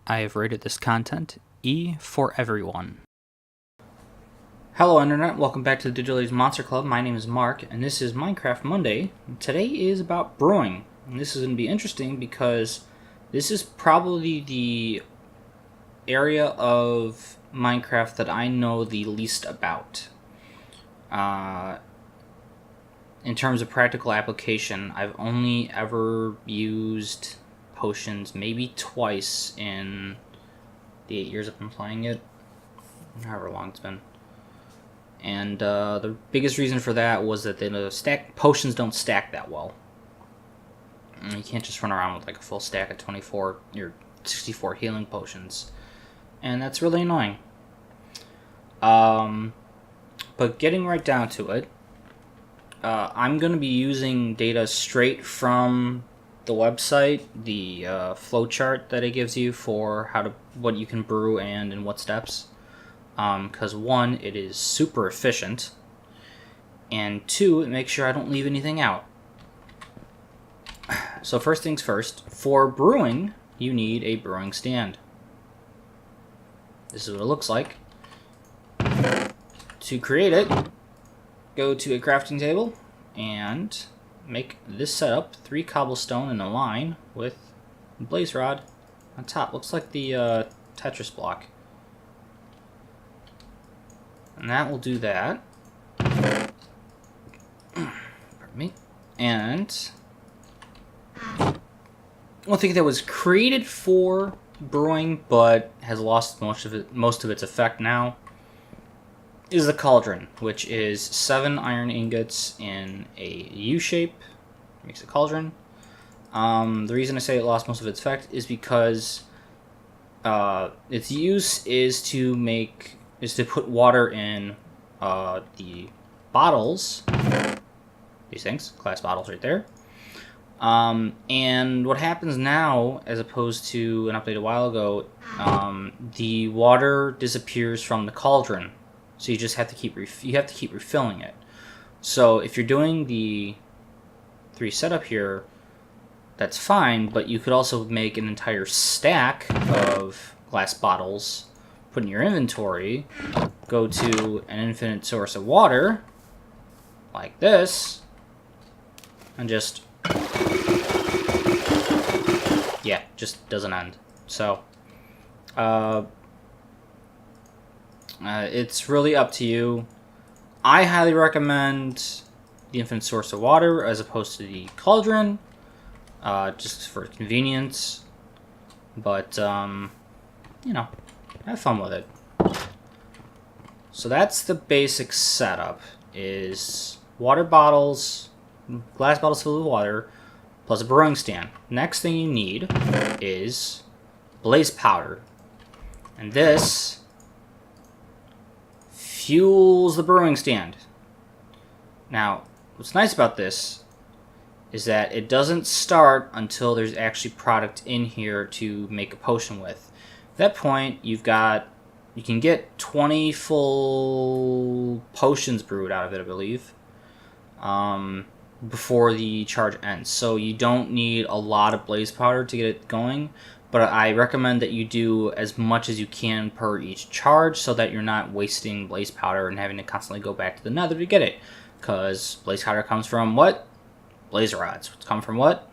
I have rated this content E for everyone. Hello Internet, welcome back to the Digital Age Monster Club. My name is Mark, and this is Minecraft Monday. Today is about brewing, and this is going to be interesting because this is probably the area of Minecraft that I know the least about. In terms of practical application, I've only ever used potions maybe twice in the 8 years I've been playing it, however long it's been. And the biggest reason for that was that the potions don't stack that well. And you can't just run around with like a full stack of 24 or 64 healing potions, and that's really annoying. But getting right down to it, I'm going to be using data straight from the website, the flowchart that it gives you for what you can brew and in what steps. Because one, it is super efficient, and two, it makes sure I don't leave anything out. So first things first, for brewing, you need a brewing stand. This is what it looks like. To create it, go to a crafting table and make this setup: 3 cobblestone in a line with a blaze rod on top. Looks like the Tetris block. And that will do that. Pardon me. And one thing that was created for brewing but has lost most of its effect now is the cauldron, which is 7 iron ingots in a U shape. Makes a cauldron. The reason I say it lost most of its effect is because its use is to put water in the bottles. These things, glass bottles right there. And what happens now, as opposed to an update a while ago, the water disappears from the cauldron, so you just have to keep refilling it. So if you're doing the 3 setup here, that's fine, but you could also make an entire stack of glass bottles, put in your inventory, go to an infinite source of water, like this, and just doesn't end. So, it's really up to you. I highly recommend the infinite source of water as opposed to the cauldron, just for convenience. But, have fun with it. So that's the basic setup, is water bottles, glass bottles filled with water, plus a brewing stand. Next thing you need is blaze powder. And this fuels the brewing stand. Now, what's nice about this is that it doesn't start until there's actually product in here to make a potion with. At that point, you can get 20 full potions brewed out of it, I believe, before the charge ends. So you don't need a lot of blaze powder to get it going, but I recommend that you do as much as you can per each charge so that you're not wasting blaze powder and having to constantly go back to the nether to get it. Because blaze powder comes from what? Blaze rods. Which come from what?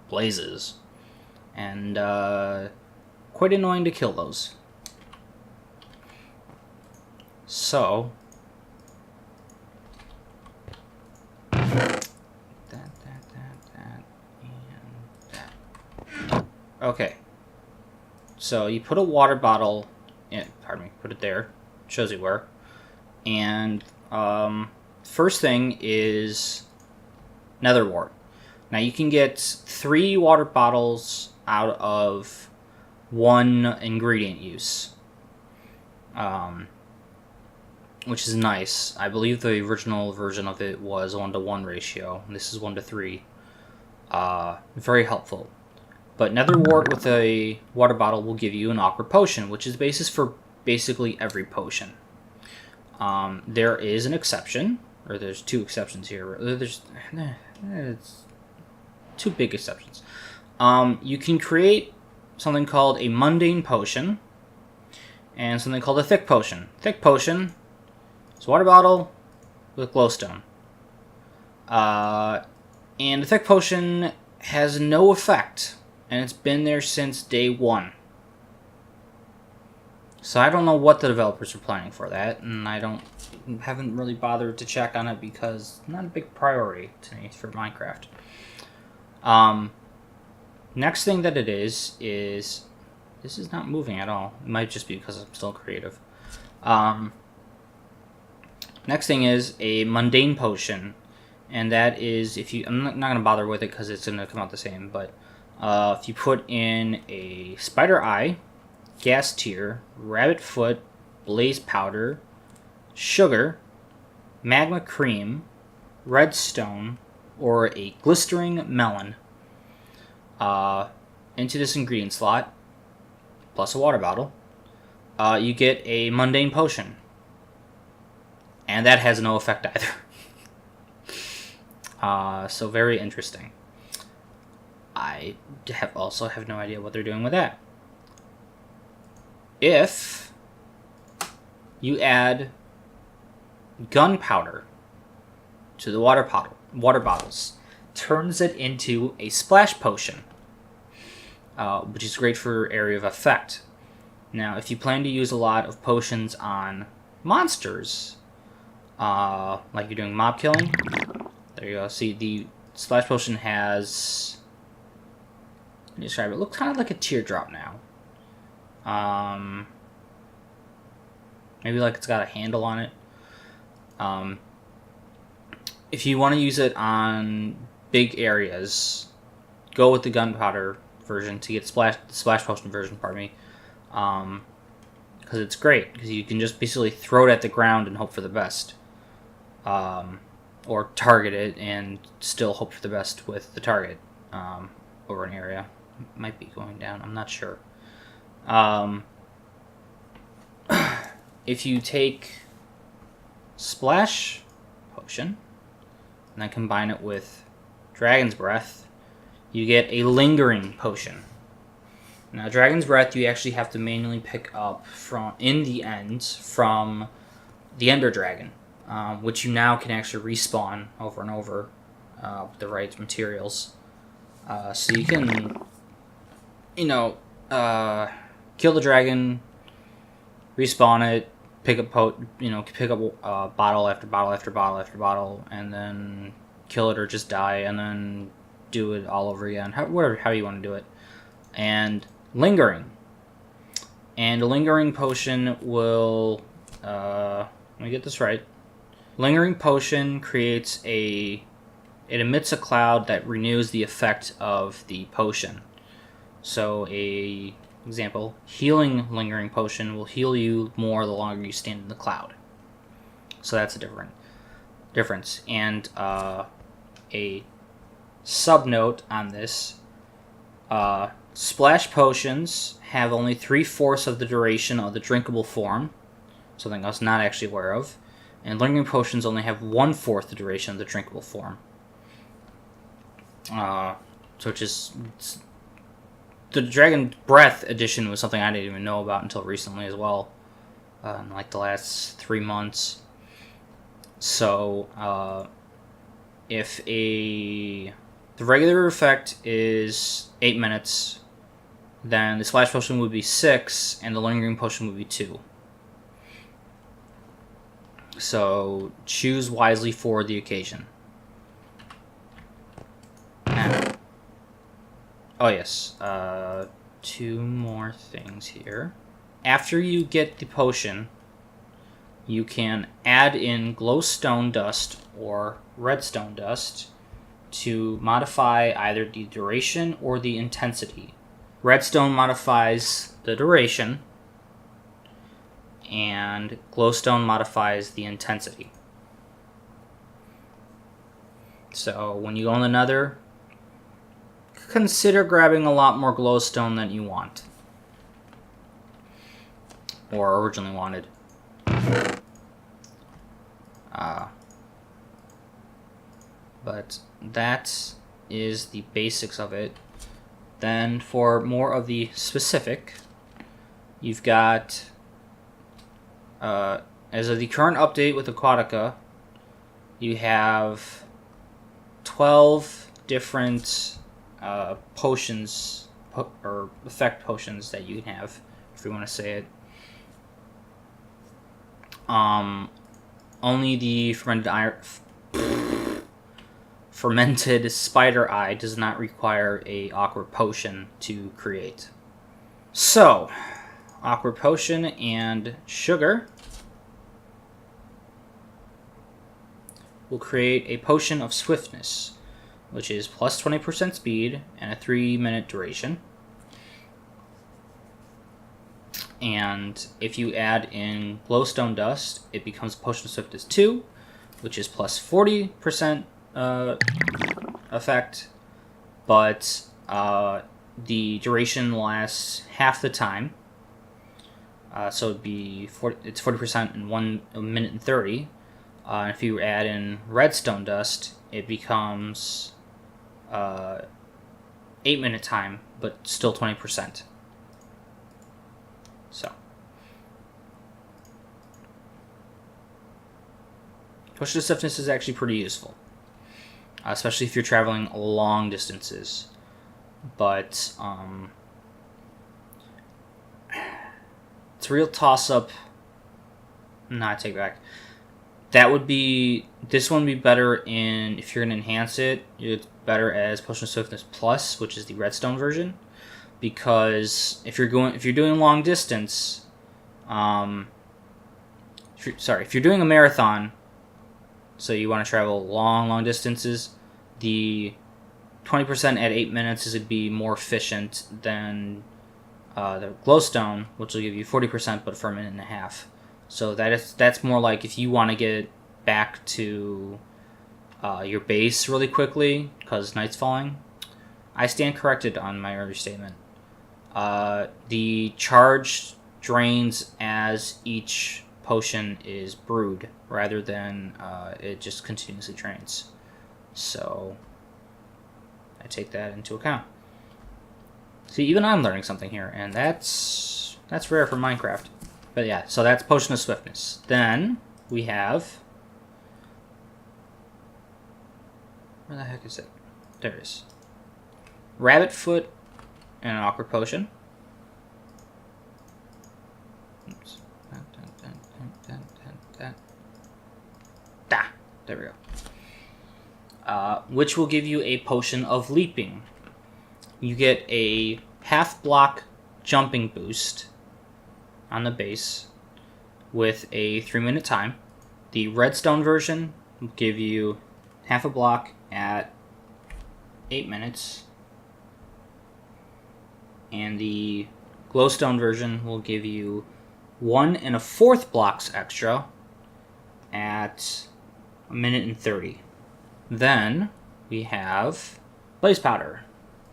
Blazes. And, quite annoying to kill those. So, that, and that. Okay. So you put a water bottle in, put it there. Shows you where. And first thing is nether wart. Now you can get 3 water bottles out of 1 ingredient use, which is nice. I believe the original version of it was 1-to-1 ratio. This is 1-to-3. Very helpful. But nether wart with a water bottle will give you an awkward potion, which is basis for basically every potion. There is an exception, or there's 2 exceptions here. It's 2 big exceptions. You can create something called a mundane potion and something called a thick potion. Thick potion is a water bottle with glowstone. And the thick potion has no effect, and it's been there since day one. So I don't know what the developers are planning for that, and haven't really bothered to check on it because it's not a big priority to me for Minecraft. Next thing that it is this is not moving at all. It might just be because I'm still creative. Next thing is a mundane potion, and that is I'm not going to bother with it because it's going to come out the same, but if you put in a spider eye, gas tear, rabbit foot, blaze powder, sugar, magma cream, redstone, or a glistering melon into this ingredient slot, plus a water bottle, you get a mundane potion. And that has no effect either. So very interesting. I also have no idea what they're doing with that. If you add gunpowder to the water bottles, turns it into a splash potion, which is great for area of effect. Now, if you plan to use a lot of potions on monsters, like you're doing mob killing, there you go. See, the splash potion has, let me describe it. It looks kind of like a teardrop now. Maybe like it's got a handle on it. If you want to use it on big areas, go with the gunpowder version to get the splash potion version, pardon me. Because it's great, because you can just basically throw it at the ground and hope for the best. Or target it and still hope for the best with the target over an area. It might be going down, I'm not sure. If you take splash potion and then combine it with dragon's breath, you get a lingering potion. Now, dragon's breath you actually have to manually pick up in the end from the ender dragon, which you now can actually respawn over and over with the right materials. So you can, kill the dragon, respawn it, pick up bottle after bottle after bottle after bottle, and then kill it or just die, and then do it all over again. How you want to do it. And lingering. And a lingering potion will, let me get this right. Lingering potion it emits a cloud that renews the effect of the potion. So example, healing lingering potion will heal you more the longer you stand in the cloud. So that's a difference. And a subnote on this, splash potions have only 3/4 of the duration of the drinkable form, something I was not actually aware of, and lingering potions only have 1/4 the duration of the drinkable form. The Dragon Breath edition was something I didn't even know about until recently as well, in like the last 3 months. So, if the regular effect is 8 minutes, then the splash potion would be 6, and the lingering potion would be 2. So choose wisely for the occasion. And, oh yes, 2 more things here. After you get the potion, you can add in glowstone dust or redstone dust to modify either the duration or the intensity. Redstone modifies the duration, and glowstone modifies the intensity. So when you go in the nether, consider grabbing a lot more glowstone than you want, or originally wanted. But that is the basics of it. Then for more of the specific, you've got, as of the current update with Aquatica, you have 12 different potions, or effect potions that you can have, if you want to say it. Only the fermented spider eye does not require a awkward potion to create. So, awkward potion and sugar will create a potion of swiftness, which is plus 20% speed and a 3-minute duration. And if you add in glowstone dust, it becomes potion of swiftness 2, which is plus 40% effect, but the duration lasts half the time. So it's 40% in 1 minute and 30. If you add in redstone dust, it becomes 8-minute time, but still 20%. So, potion of swiftness is actually pretty useful, especially if you're traveling long distances. But it's a real toss-up. No, I take it back. This one would be better in, if you're gonna enhance it, it's better as Potion of Swiftness Plus, which is the redstone version, because if you're doing long distance, if you're doing a marathon, so you want to travel long distances, the 20% at 8 minutes would be more efficient than the glowstone, which will give you 40%, but for a minute and a half. So that's more like if you want to get back to your base really quickly because night's falling. I stand corrected on my earlier statement. The charge drains as each potion is brewed, rather than it just continuously drains. So I take that into account. See, even I'm learning something here, and that's rare for Minecraft. But yeah, so that's Potion of Swiftness. Then we have... where the heck is it? There it is. Rabbit Foot and an Awkward Potion. Oops. There we go. Which will give you a Potion of Leaping. You get a half block jumping boost on the base with a 3-minute time. The redstone version will give you half a block at 8 minutes. And the glowstone version will give you 1 1/4 blocks extra at 1 minute and 30. Then we have Blaze Powder,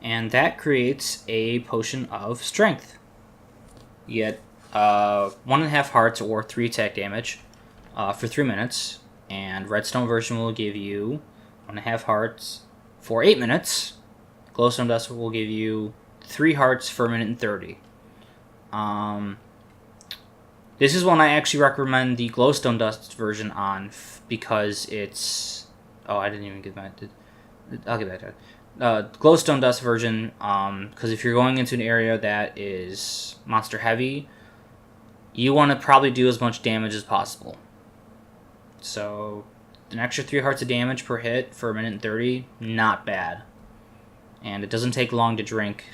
and that creates a Potion of Strength. You get 1.5 hearts or 3 attack damage for 3 minutes, and redstone version will give you 1.5 hearts for 8 minutes. Glowstone dust will give you 3 hearts for 1 minute and 30. This is one I actually recommend the glowstone dust version on because it's... oh, I didn't even get that. I'll get back to it. Glowstone dust version, because if you're going into an area that is monster heavy, you want to probably do as much damage as possible. So an extra 3 hearts of damage per hit for 1 minute and 30, not bad. And it doesn't take long to drink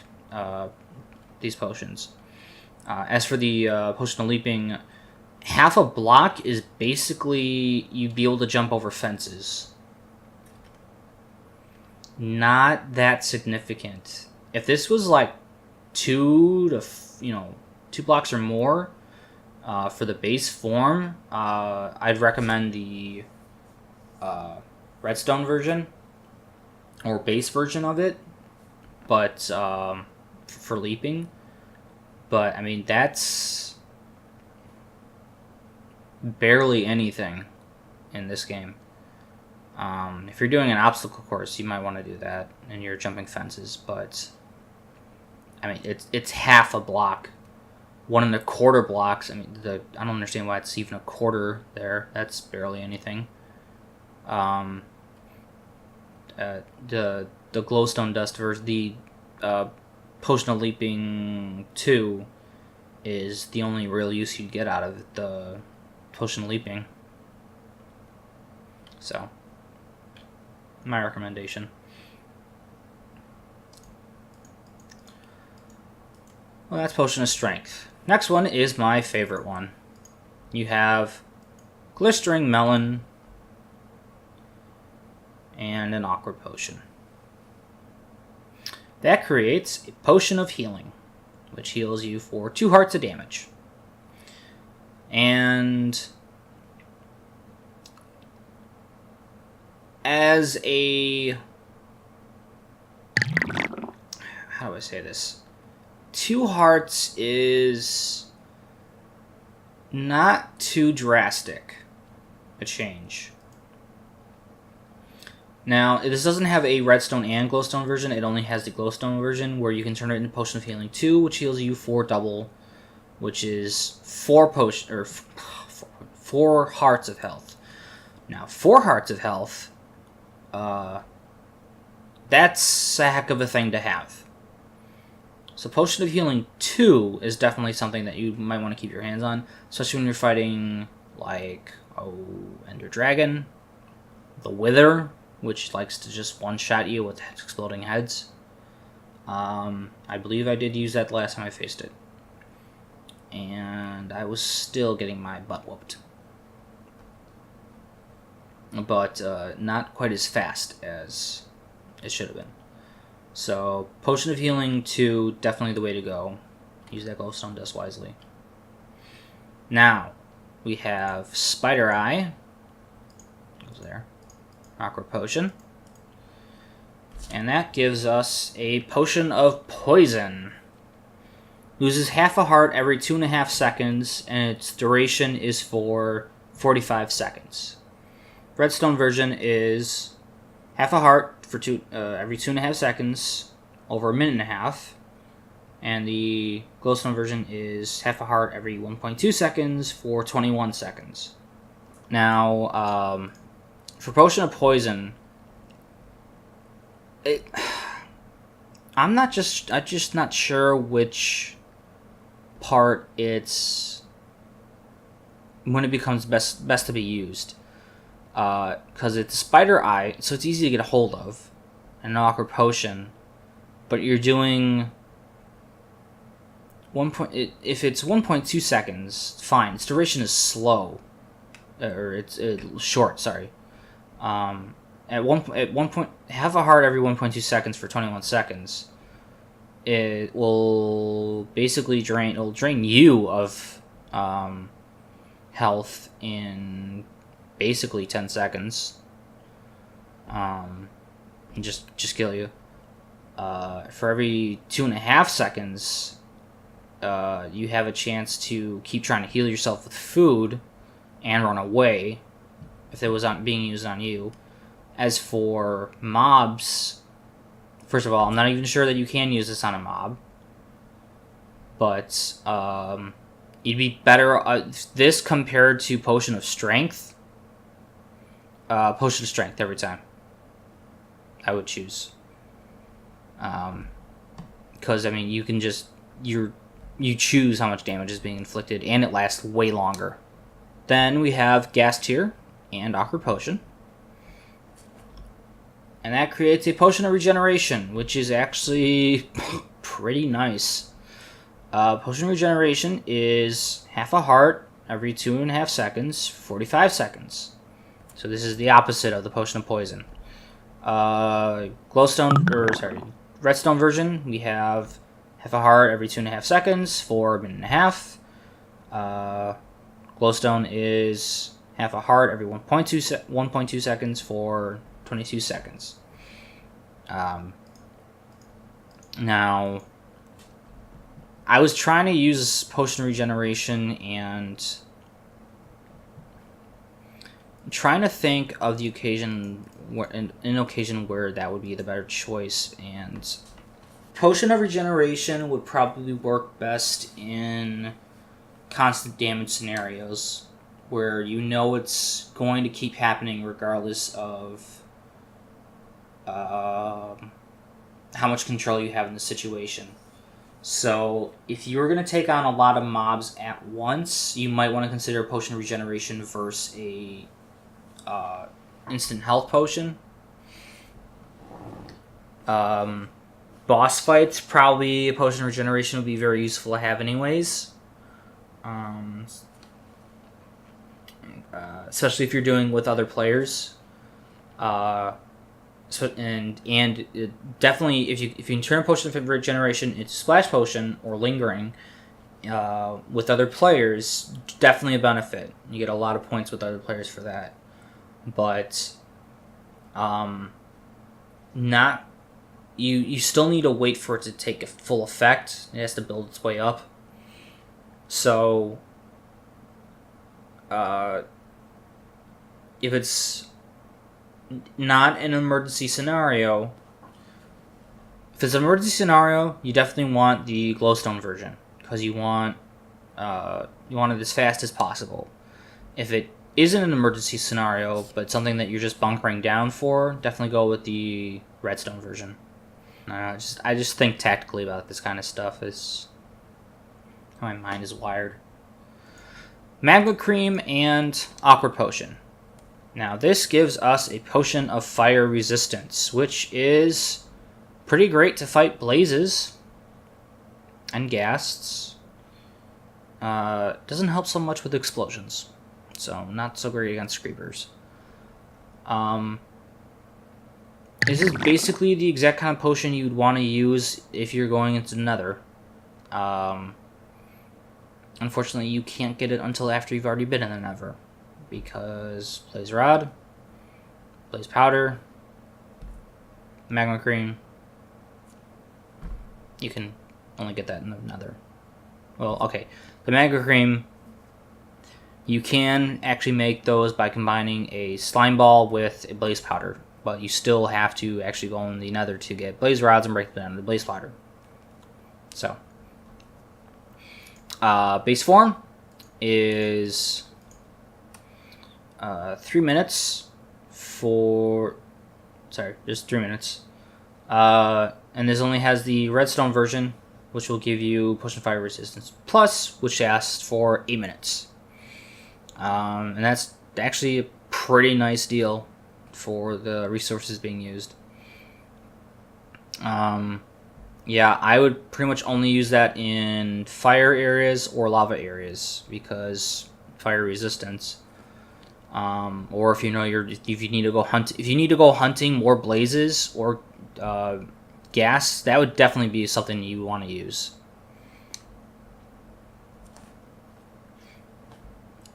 these potions. As for the Potion of Leaping, half a block is basically you'd be able to jump over fences. Not that significant. If this was like 2 blocks or more for the base form, I'd recommend the redstone version or base version of it, but for leaping. But I mean, that's barely anything in this game. If you're doing an obstacle course, you might want to do that, and you're jumping fences, but I mean, it's half a block. 1 1/4 blocks. I mean, I don't understand why it's even a quarter there. That's barely anything. The glowstone dust versus the potion of leaping 2 is the only real use you get out of the potion of leaping. So, my recommendation. Well, that's potion of strength. Next one is my favorite one. You have glistering melon and an awkward potion. That creates a potion of healing, which heals you for 2 hearts of damage. And as a... how do I say this? 2 hearts is not too drastic a change. Now, this doesn't have a redstone and glowstone version. It only has the glowstone version, where you can turn it into Potion of Healing 2, which heals you for double, which is 4 hearts of health. Now, 4 hearts of health, that's a heck of a thing to have. So Potion of Healing 2 is definitely something that you might want to keep your hands on, especially when you're fighting, like, Ender Dragon, the Wither, which likes to just one-shot you with exploding heads. I believe I did use that the last time I faced it. And I was still getting my butt whooped. But not quite as fast as it should have been. So, Potion of Healing 2, definitely the way to go. Use that glowstone dust wisely. Now, we have Spider Eye. Goes there. Awkward Potion. And that gives us a Potion of Poison. Loses half a heart every 2.5 seconds, and its duration is for 45 seconds. Redstone version is half a heart for every 2.5 seconds over 1.5 minutes, and the glowstone version is half a heart every 1.2 seconds for 21 seconds. Now, for Potion of Poison, I'm just not sure which part it's when it becomes best to be used. Because it's Spider Eye, so it's easy to get a hold of, and an awkward potion. But you're doing if it's 1.2 seconds, fine. Its duration is slow, or it's short. Sorry. At one point, half a heart every 1.2 seconds for 21 seconds. It will basically drain you of health in basically 10 seconds. And just kill you. For every 2.5 seconds, you have a chance to keep trying to heal yourself with food and run away if it was being used on you. As for mobs, first of all, I'm not even sure that you can use this on a mob. But you'd be better this compared to Potion of Strength. Potion of Strength every time. I would choose. Because I mean, you can just you choose how much damage is being inflicted, and it lasts way longer. Then we have Gas Tier and Awkward Potion. And that creates a Potion of Regeneration, which is actually pretty nice. Potion of Regeneration is half a heart every 2.5 seconds, 45 seconds. So this is the opposite of the Potion of Poison. Redstone version, we have half a heart every 2.5 seconds for 1.5 minutes. Glowstone is half a heart every 1.2 seconds for 22 seconds. Now, I was trying to use Potion of Regeneration and trying to think of the occasion where that would be the better choice, and Potion of Regeneration would probably work best in constant damage scenarios where you know it's going to keep happening regardless of how much control you have in the situation. So if you're going to take on a lot of mobs at once, you might want to consider a Potion of Regeneration versus a instant health potion. Boss fights, probably a Potion of Regeneration would be very useful to have anyways. Especially if you're doing with other players. Definitely, if you can turn Potion of Regeneration into Splash Potion or Lingering with other players, definitely a benefit. You get a lot of points with other players for that. But not you still need to wait for it to take a full effect. It has to build its way up. So if it's not an emergency scenario, if it's an emergency scenario, you definitely want the glowstone version because you want it as fast as possible. If it isn't an emergency scenario, but something that you're just bunkering down for, definitely go with the redstone version. I just think tactically about this kind of stuff. Is how my mind is wired. Magma Cream and Awkward Potion. Now this gives us a Potion of Fire Resistance, which is pretty great to fight blazes and ghasts. Doesn't help so much with explosions, so not so great against creepers. This is basically the exact kind of potion you'd want to use if you're going into Nether. Unfortunately, you can't get it until after you've already been in the Nether, because Blaze Rod, Blaze Powder, Magma Cream, you can only get that in the Nether. Well, okay, the Magma Cream, you can actually make those by combining a Slime Ball with a Blaze Powder, but you still have to actually go in the Nether to get Blaze Rods and break them down into Blaze Powder. So, base form is 3 minutes for... Sorry, just 3 minutes. And this only has the redstone version, which will give you Potion of Fire Resistance Plus, which lasts for 8 minutes. And that's actually a pretty nice deal for the resources being used. Yeah, I would pretty much only use that in fire areas or lava areas because fire resistance. Or if you know if you need to go hunting more blazes or gas, that would definitely be something you want to use.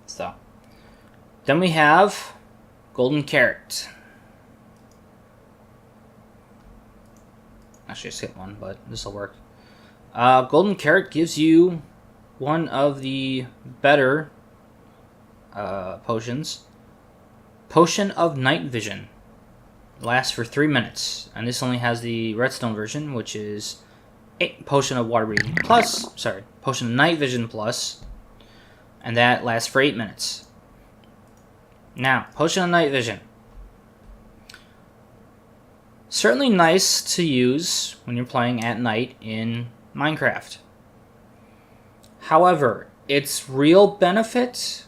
So, then we have Golden Carrot. Actually, I skipped one, but this will work. Golden Carrot gives you one of the better potions. Potion of Night Vision. Lasts for 3 minutes, and this only has the redstone version, which is Potion of Water Breathing Plus. Sorry, Potion of Night Vision Plus, and that lasts for 8 minutes. Now, Potion of Night Vision. Certainly nice to use when you're playing at night in Minecraft. However, its real benefit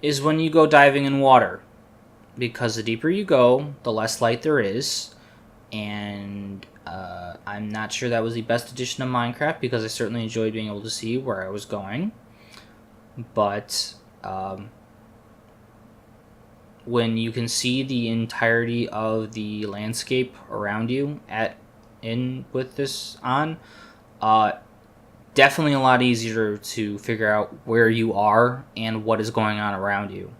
is when you go diving in water, because the deeper you go, the less light there is, and I'm not sure that was the best addition to Minecraft, because I certainly enjoyed being able to see where I was going, but when you can see the entirety of the landscape around you with this on, definitely a lot easier to figure out where you are and what is going on around you.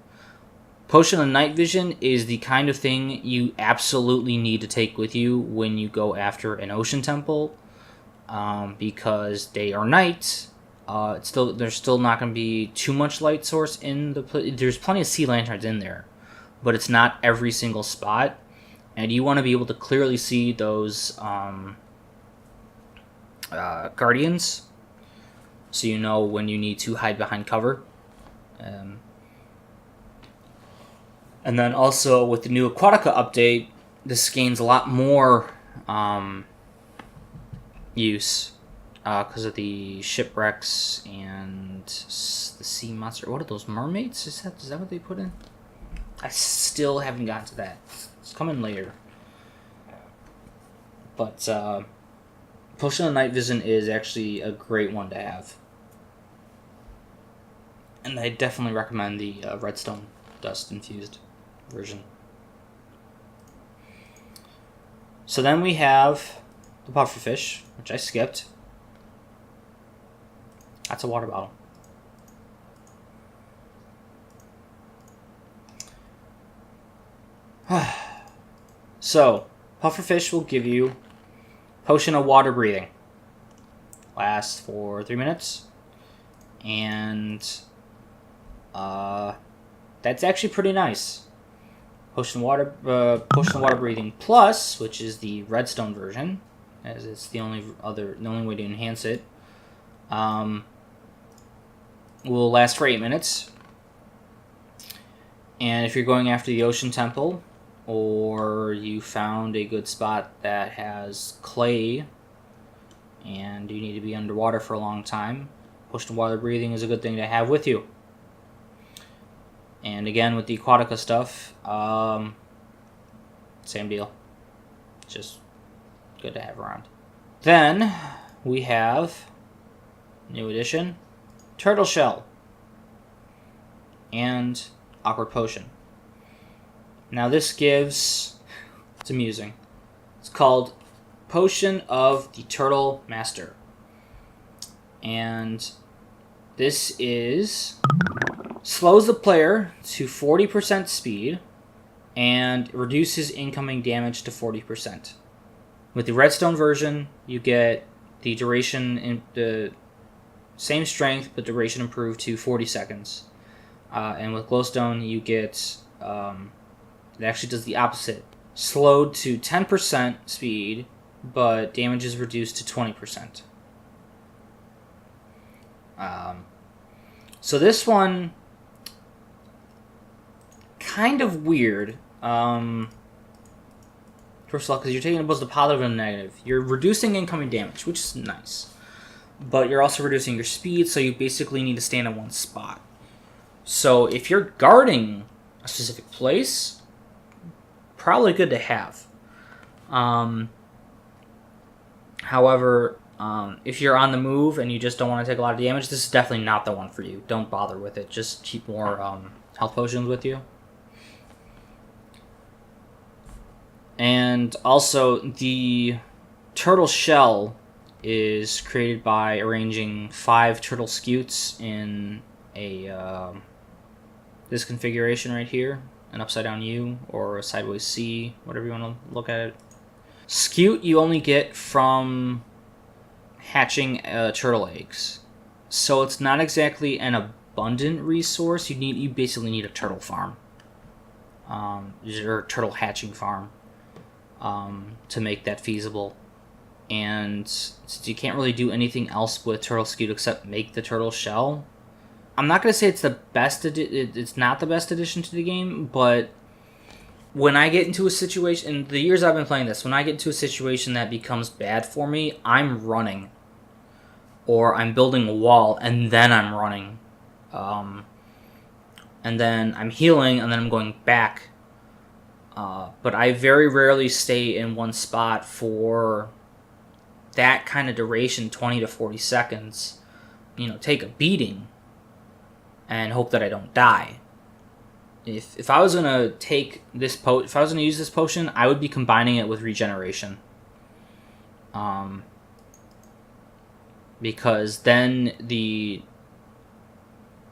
Potion of Night Vision is the kind of thing you absolutely need to take with you when you go after an ocean temple, because day or night, there's still not going to be too much light source in there's plenty of sea lanterns in there, but it's not every single spot, and you want to be able to clearly see those guardians, so you know when you need to hide behind cover. And then also with the new Aquatica update, this gains a lot more use because of the shipwrecks and the sea monster. What are those, mermaids? Is that what they put in? I still haven't gotten to that. It's coming later. But Potion of Night Vision is actually a great one to have. And I definitely recommend the redstone dust infused version. So then we have the pufferfish, which I skipped. That's a water bottle. So, pufferfish will give you Potion of Water Breathing. Lasts for 3 minutes. And that's actually pretty nice. Potion of Water Breathing Plus, which is the redstone version, as it's the only way to enhance it, will last for 8 minutes. And if you're going after the Ocean Temple, or you found a good spot that has clay, and you need to be underwater for a long time, Potion of Water Breathing is a good thing to have with you. And again, with the Aquatica stuff, same deal. Just good to have around. Then we have new edition, Turtle Shell and Awkward Potion. Now this gives, it's amusing. It's called Potion of the Turtle Master. And this slows the player to 40% speed and reduces incoming damage to 40%. With the redstone version, you get the duration in the same strength, but duration improved to 40 seconds. And with glowstone, you get it actually does the opposite. Slowed to 10% speed, but damage is reduced to 20%. So this one, kind of weird. First of all, because you're taking both the positive and the negative. You're reducing incoming damage, which is nice. But you're also reducing your speed, so you basically need to stand in one spot. So if you're guarding a specific place, probably good to have. However, if you're on the move and you just don't want to take a lot of damage, this is definitely not the one for you. Don't bother with it. Just keep more health potions with you. And also, the turtle shell is created by arranging 5 turtle scutes in a this configuration right here, an upside down U or a sideways C, whatever you want to look at it. Scute you only get from hatching turtle eggs, so it's not exactly an abundant resource. You basically need a turtle farm, or turtle hatching farm, to make that feasible. And since you can't really do anything else with turtle scute except make the turtle shell, I'm not going to say it's the best. It's not the best addition to the game, but when I get into a situation, in the years I've been playing this, when I get into a situation that becomes bad for me, I'm running. Or I'm building a wall, and then I'm running. And then I'm healing, and then I'm going back. But I very rarely stay in one spot for that kind of duration, 20 to 40 seconds. Take a beating and hope that I don't die. If I was gonna take this if I was gonna use this potion, I would be combining it with regeneration. Because then the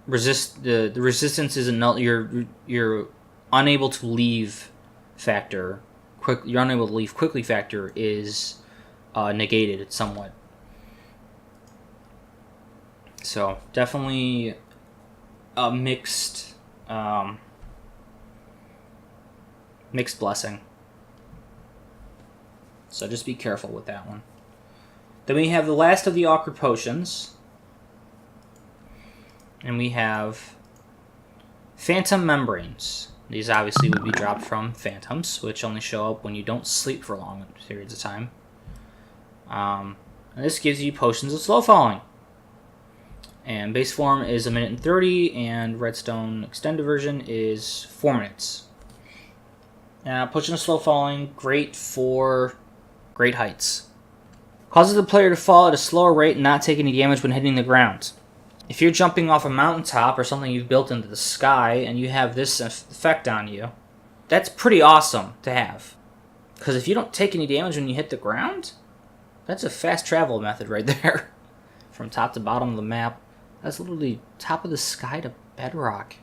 resistance is you're unable to leave factor you're unable to leave quickly factor is negated somewhat. So definitely a mixed blessing. So just be careful with that one. Then we have the last of the awkward potions. And we have Phantom Membranes. These obviously would be dropped from Phantoms, which only show up when you don't sleep for long periods of time. And this gives you potions of slow falling. And base form is 1 minute and 30, and Redstone extended version is 4 minutes. Now, potion of slow falling, great for great heights. Causes the player to fall at a slower rate and not take any damage when hitting the ground. If you're jumping off a mountaintop or something you've built into the sky and you have this effect on you, that's pretty awesome to have. Because if you don't take any damage when you hit the ground, that's a fast travel method right there. From top to bottom of the map. That's literally top of the sky to bedrock.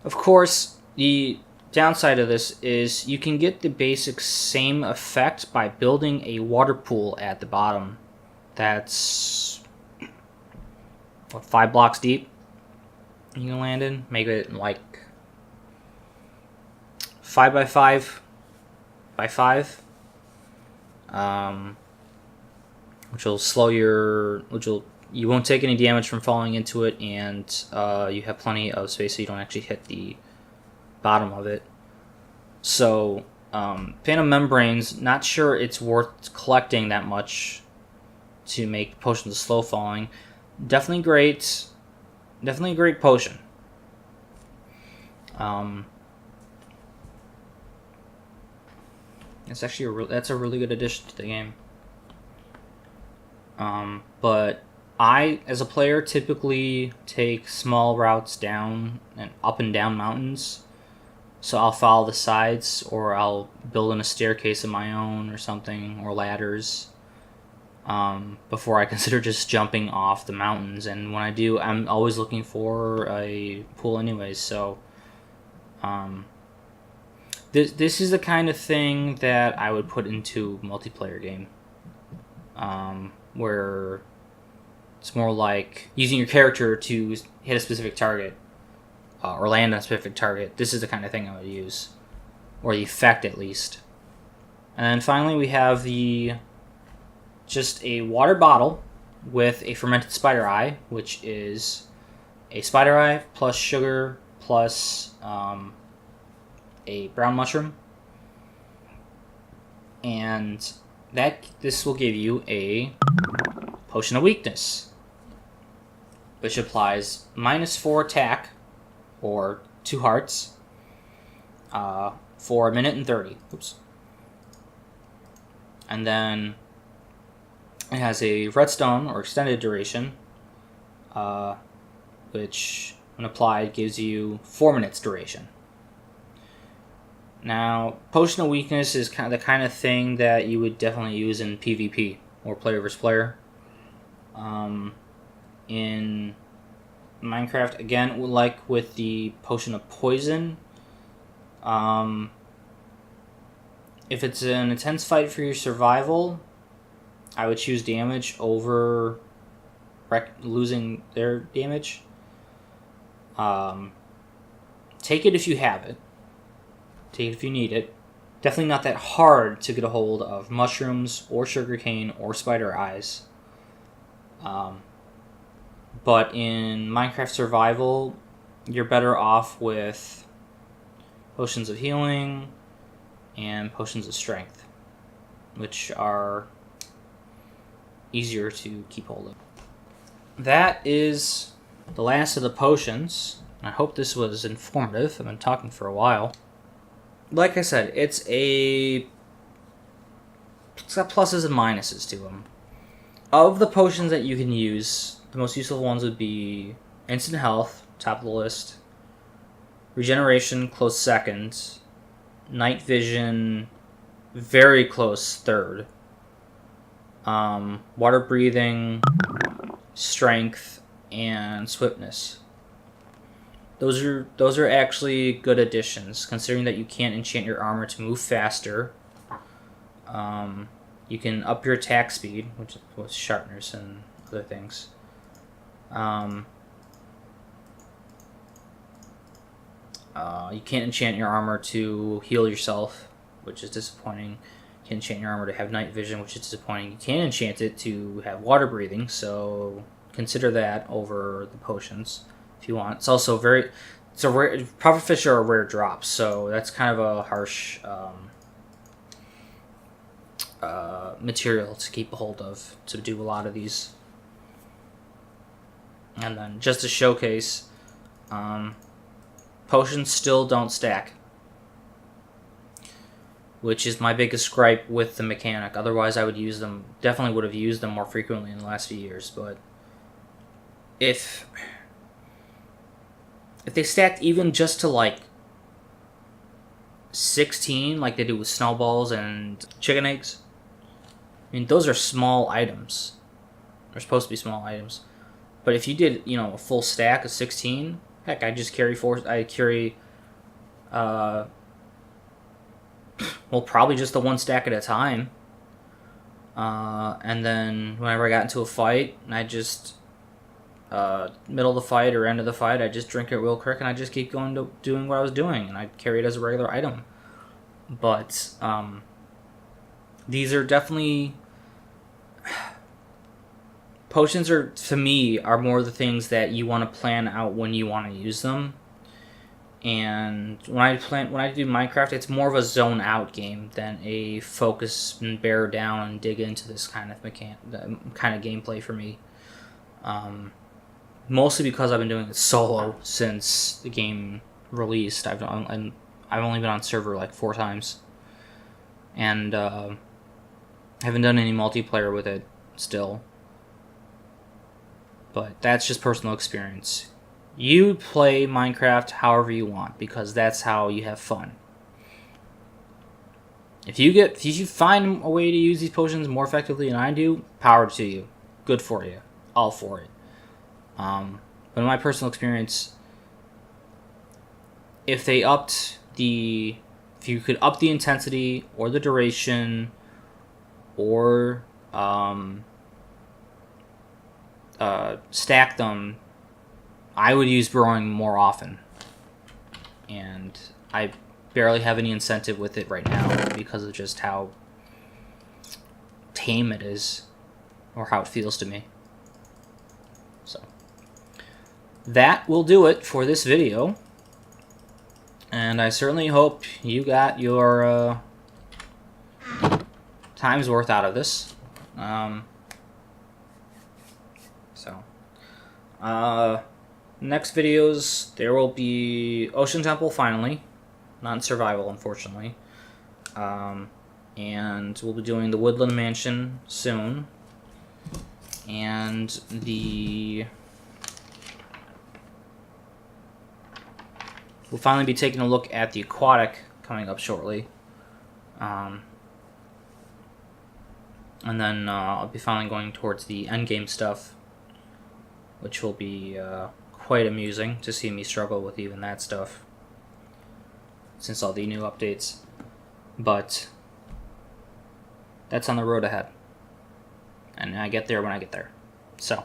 Of course, the downside of this is you can get the basic same effect by building a water pool at the bottom. That's, what, 5 blocks deep you can land in? Make it like 5 by 5 by 5. Which will slow your, you won't take any damage from falling into it, and you have plenty of space so you don't actually hit the bottom of it. So, Phantom Membranes, not sure it's worth collecting that much to make potions of slow falling. Definitely a great potion. It's actually that's a really good addition to the game. But I, as a player, typically take small routes down and up and down mountains. So I'll follow the sides, or I'll build in a staircase of my own or something, or ladders, before I consider just jumping off the mountains. And when I do, I'm always looking for a pool anyways. So this is the kind of thing that I would put into a multiplayer game. Where it's more like using your character to hit a specific target, or land on a specific target. This is the kind of thing I would use, or the effect at least. And then finally we have just a water bottle with a fermented spider eye, which is a spider eye plus sugar plus a brown mushroom, and this will give you a Potion of Weakness, which applies -4 attack, or 2 hearts, for 1 minute and 30. Oops. And then it has a redstone, or extended duration, which, when applied, gives you 4 minutes duration. Now, Potion of Weakness is kind of the kind of thing that you would definitely use in PvP, or player versus player. In Minecraft, again, like with the Potion of Poison, if it's an intense fight for your survival, I would choose damage over losing their damage. Take it if you have it. Take it if you need it. Definitely not that hard to get a hold of mushrooms or sugarcane or spider eyes. But in Minecraft Survival, you're better off with potions of healing and potions of strength, which are easier to keep hold of. That is the last of the potions. I hope this was informative. I've been talking for a while. Like I said, it's got pluses and minuses to them. Of the potions that you can use, the most useful ones would be Instant Health, top of the list, Regeneration, close second, Night Vision, very close third, Water Breathing, Strength, and Swiftness. Those are actually good additions, considering that you can't enchant your armor to move faster. You can up your attack speed, which with sharpness and other things. You can't enchant your armor to heal yourself, which is disappointing. You can enchant your armor to have night vision, which is disappointing. You can enchant it to have water breathing, so consider that over the potions if you want. It's also it's a rare. Pufferfish are a rare drop, so that's kind of a harsh material to keep a hold of to do a lot of these. And then just to showcase, potions still don't stack, which is my biggest gripe with the mechanic. Otherwise, I would use them. Definitely would have used them more frequently in the last few years. But if they stacked even just to like 16, like they do with snowballs and chicken eggs, I mean, those are small items. They're supposed to be small items. But if you did, you know, a full stack of 16, heck, I just carry well, probably just the one stack at a time. And then whenever I got into a fight, I just, middle of the fight or end of the fight, I just drink it real quick and I just keep going to doing what I was doing. And I carry it as a regular item. But, these are definitely... Potions are, to me, are more the things that you want to plan out when you want to use them. And when I do Minecraft, it's more of a zone out game than a focus and bear down and dig into this kind of gameplay for me. Mostly because I've been doing it solo since the game released. I've only been on server like 4 times, and haven't done any multiplayer with it still. But that's just personal experience. You play Minecraft however you want, because that's how you have fun. If you find a way to use these potions more effectively than I do, power to you. Good for you. All for it. But in my personal experience, if you could up the intensity or the duration or stack them, I would use Brewing more often. And I barely have any incentive with it right now because of just how tame it is, or how it feels to me. So that will do it for this video, and I certainly hope you got your time's worth out of this. Next videos, there will be Ocean Temple finally, not in survival unfortunately, and we'll be doing the Woodland Mansion soon, and we'll finally be taking a look at the aquatic coming up shortly, and then I'll be finally going towards the endgame stuff, which will be quite amusing to see me struggle with even that stuff since all the new updates. But that's on the road ahead, and I get there when I get there. So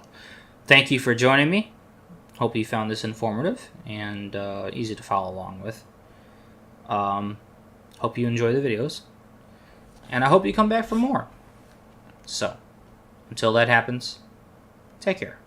thank you for joining me. Hope you found this informative and easy to follow along with. Hope you enjoy the videos, and I hope you come back for more. So until that happens, take care.